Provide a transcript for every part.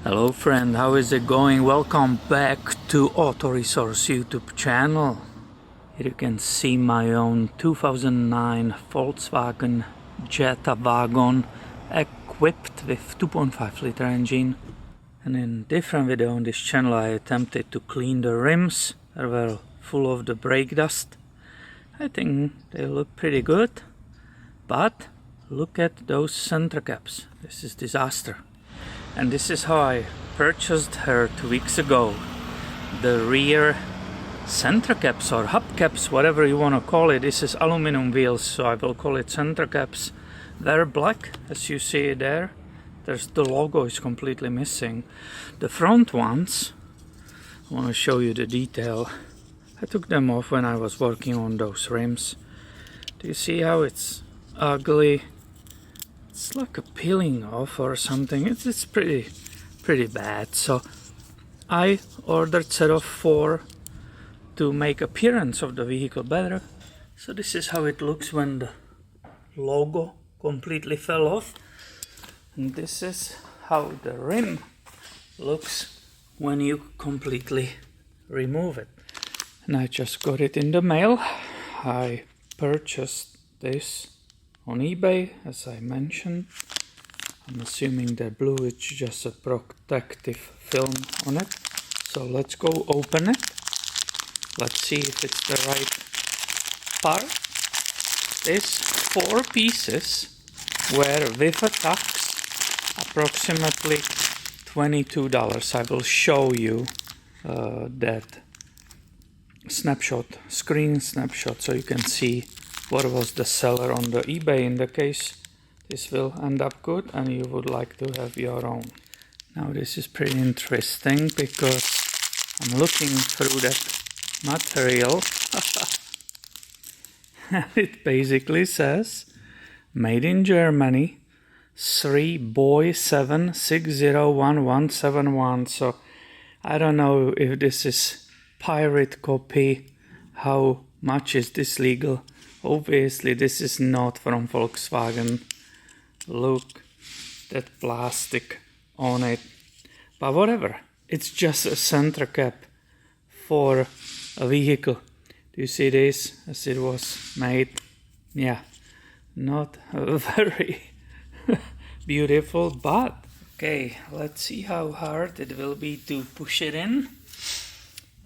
Hello friend, how is it going? Welcome back to Auto Resource YouTube channel. Here you can see my own 2009 Volkswagen Jetta Wagon equipped with 2.5 liter engine. And in different video on this channel I attempted to clean the rims. They were full of the brake dust. I think they look pretty good. But look at those center caps. This is disaster. And this is how I purchased her 2 weeks ago. The rear center caps or hubcaps, whatever you want to call it. This is aluminum wheels, so I will call it center caps. They're black, as you see there. There's the logo is completely missing. The front ones, I want to show you the detail. I took them off when I was working on those rims. Do you see how it's ugly? It's like a peeling off or something. It's pretty bad. So I ordered set of 4 to make appearance of the vehicle better. So this is how it looks when the logo completely fell off. And this is how the rim looks when you completely remove it. And I just got it in the mail. I purchased this on eBay, as I mentioned. I'm assuming they're blue, it's just a protective film on it. So let's go open it. Let's see if it's the right part. These 4 pieces were with a tax approximately $22. I will show you that screen snapshot, so you can see what was the seller on the eBay in the case this will end up good and you would like to have your own. Now this is pretty interesting because I'm looking through that material and it basically says made in Germany 3 boy 7601171. So I don't know if this is pirate copy. How much is this legal? Obviously this is not from Volkswagen. Look, that plastic on it. But whatever, it's just a center cap for a vehicle. Do you see this as it was made? Yeah, not very beautiful, but okay, let's see how hard it will be to push it in.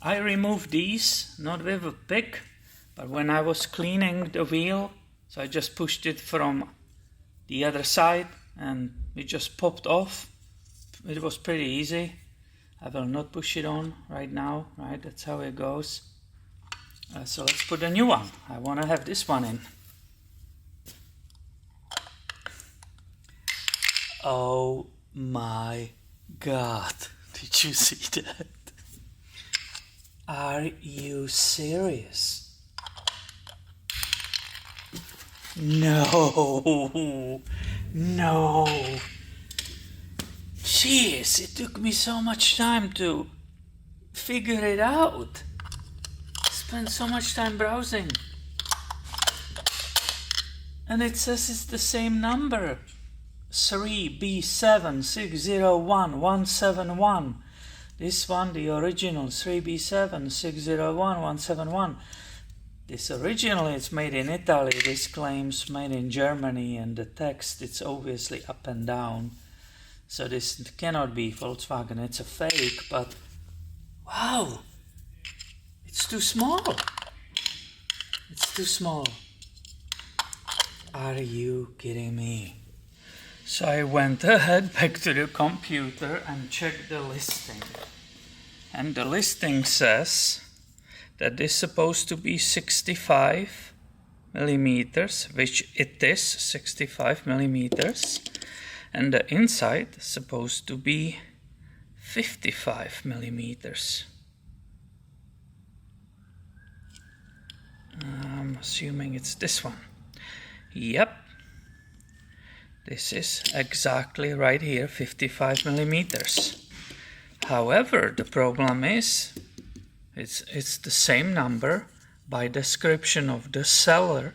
I removed these, not with a pick, but when I was cleaning the wheel, so I just pushed it from the other side and it just popped off. It was pretty easy. I will not push it on right now, right? That's how it goes. So let's put a new one. I want to have this one in. Oh my God, did you see that? Are you serious? No, no. Jeez, it took me so much time to figure it out. Spent so much time browsing. And it says it's the same number. 3B76011171. This one, the original, 3B76011171. This originally it's made in Italy, this claims made in Germany, and the text it's obviously up and down. So this cannot be Volkswagen, it's a fake, but wow, it's too small. It's too small. Are you kidding me? So I went ahead back to the computer and checked the listing. And the listing says that this is supposed to be 65 millimeters, which it is 65 millimeters, and the inside is supposed to be 55 millimeters. I'm assuming it's this one. Yep, this is exactly right here, 55 millimeters. However, the problem is it's the same number by description of the seller.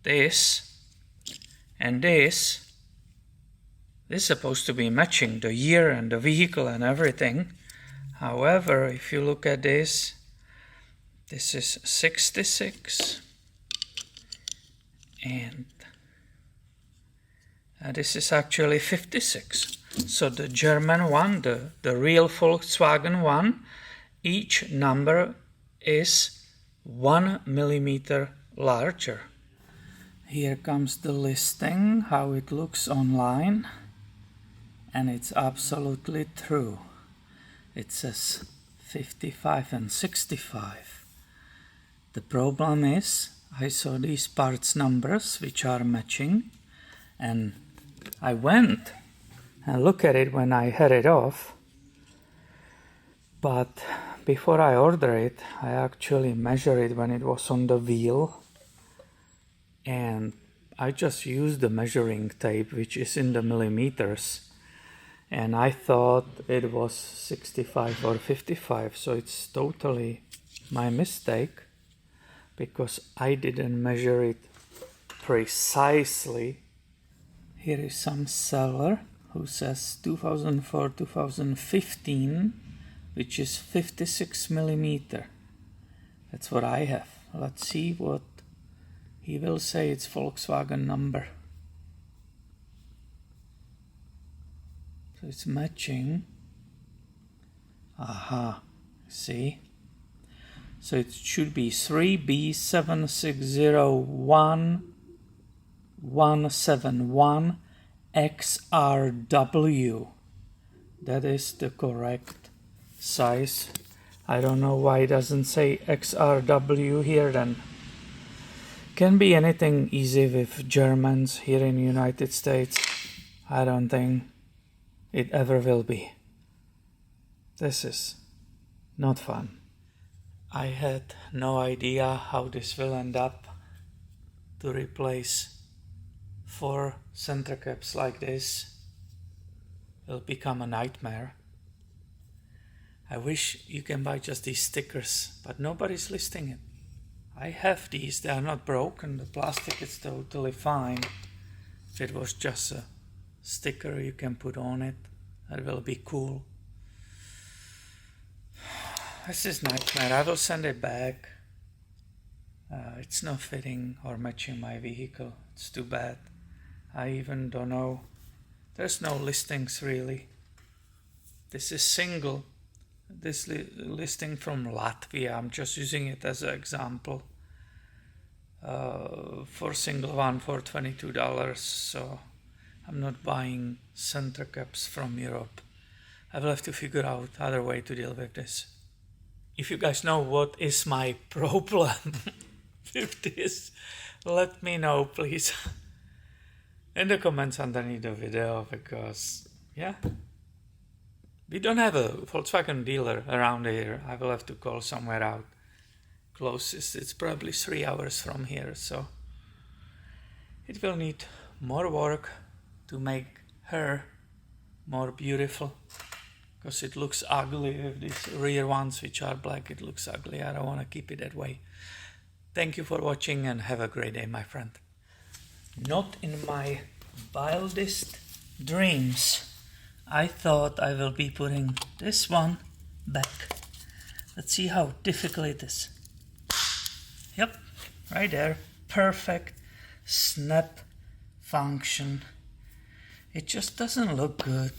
This and this This is supposed to be matching the year and the vehicle and everything. However, if you look at this, this is 66 and this is actually 56. So the German one, the real Volkswagen one, each number is 1 millimeter larger. Here comes the listing, how it looks online, and it's absolutely true. It says 55 and 65. The problem is, I saw these parts numbers which are matching, and I went and looked at it when I had it off, but before I order it, I actually measured it when it was on the wheel, and I just used the measuring tape which is in the millimeters, and I thought it was 65 or 55, so it's totally my mistake because I didn't measure it precisely. Here is some seller who says 2004-2015, which is 56 millimeter. That's what I have. Let's see what he will say. It's Volkswagen number. So it's matching. Aha, see? So it should be 3B7601171 XRW. That is the correct size. I don't know why it doesn't say XRW here then. Can be anything easy with Germans here in the United States. I don't think it ever will be. This is not fun. I had no idea how this will end up. To replace 4 center caps like this will become a nightmare. I wish you can buy just these stickers, but nobody's listing it. I have these, they are not broken, the plastic is totally fine. If it was just a sticker you can put on it, that will be cool. This is nightmare. I will send it back. It's not fitting or matching my vehicle. It's too bad. I even don't know. There's no listings really. This is single. This listing from Latvia. I'm just using it as an example. For single one for $22. So I'm not buying center caps from Europe. I will have to figure out other way to deal with this. If you guys know what is my problem with this, let me know please in the comments underneath the video, because yeah, we don't have a Volkswagen dealer around here. I will have to call somewhere out. Closest, it's probably 3 hours from here, so it will need more work to make her more beautiful, because it looks ugly with these rear ones which are black. It looks ugly. I don't want to keep it that way. Thank you for watching and have a great day, my friend. Not in my wildest dreams I thought I will be putting this one back. Let's see how difficult it is. Yep, right there. Perfect snap function. It just doesn't look good.